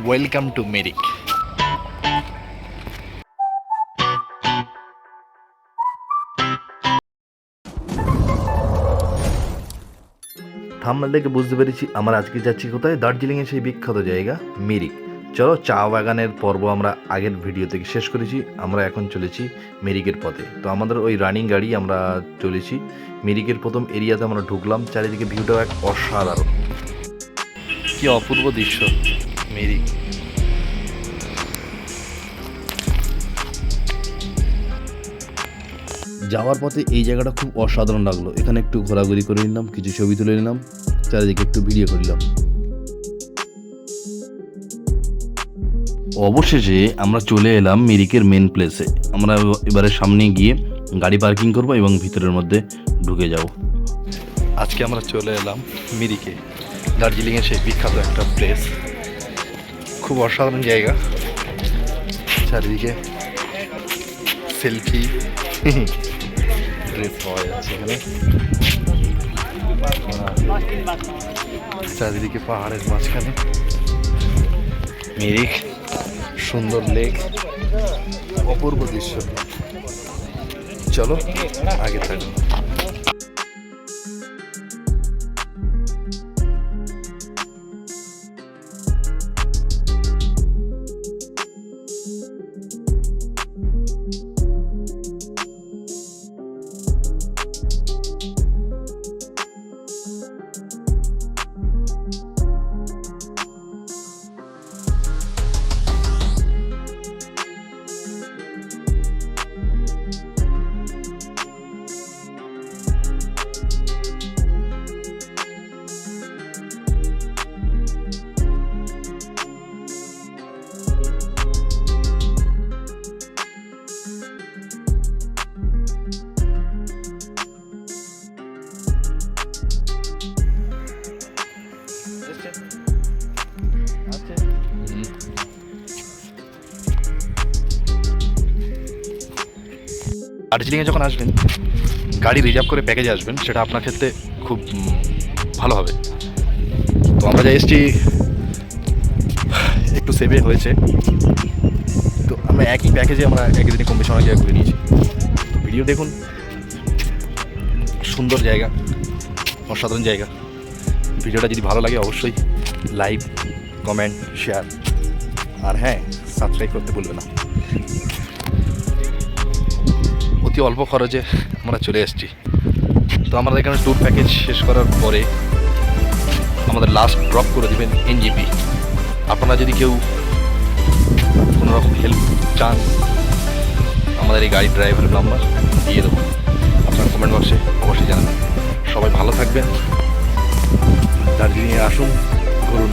Welcome to Mirik. Thumbnail দেখে বুঝতে পেরেছি আমরা আজকে যাচ্ছি কোথায়, দার্জিলিংয়ের সেই বিখ্যাত জায়গা মিরিক। চলো, চা বাগানের পর্ব আমরা আগের ভিডিও থেকে শেষ করেছি, আমরা এখন চলেছি মিরিকের পথে। তো আমাদের ওই রানিং গাড়ি আমরা চলেছি মিরিকের প্রথম এরিয়াতে। আমরা ঢুকলাম, চারিদিকে ভিউটাও এক অসাধারণ, কি অপূর্ব দৃশ্য মিরিক। যাওয়ার পথে এই জায়গাটা খুব অসাধারণ লাগলো, এখানে একটু ঘোরাঘুরি করে নিলাম, কিছু ছবি তুলে নিলাম, চারিদিকে একটু ভিডিও করলাম। অবশেষে আমরা চলে এলাম মিরিকের মেন প্লেসে। আমরা এবারে সামনে গিয়ে গাড়ি পার্কিং করব এবং ভিতরের মধ্যে ঢুকে যাব। আজকে আমরা চলে এলাম মিরিকে, দার্জিলিংয়ের সেই বিখ্যাত একটা প্লেস, খুব অসাধারণ জায়গা। চারিদিকে সেলফি ড্রেস পাওয়া যাচ্ছে এখানে, চারিদিকে পাহাড়ের মাঝখানে মিরিক, সুন্দর লেক, অপূর্ব দৃশ্য। চলো আগে থাকুন। দার্জিলিংয়ে যখন আসবেন, গাড়ি রিজার্ভ করে প্যাকেজে আসবেন, সেটা আপনার ক্ষেত্রে খুব ভালো হবে। তো আমরা যা এসেছি একটু সেভে হয়েছে, তো আমরা একই প্যাকেজে আমরা একদিনে কম বেশি অনেক জায়গায় ঘুরে নিয়েছি। তো ভিডিও দেখুন, সুন্দর জায়গা, অসাধারণ জায়গা। ভিডিওটা যদি ভালো লাগে অবশ্যই লাইক, কমেন্ট, শেয়ার, আর হ্যাঁ, সাবস্ক্রাইব করতে ভুলবে না। অতি অল্প খরচে আমরা চলে এসেছি। তো আমাদের এখানে ট্যুর প্যাকেজ শেষ করার পরে আমাদের লাস্ট ড্রপ করে দেবেন এনজেপি। আপনারা যদি কেউ কোনো রকম হেল্প চান, আমাদের এই গাড়ির ড্রাইভারের নাম্বার দিয়ে দেবো, আপনার কমেন্ট বক্সে অবশ্যই জানাবেন। সবাই ভালো থাকবেন, দার্জিলিংয়ে আসুন, ঘুরুন।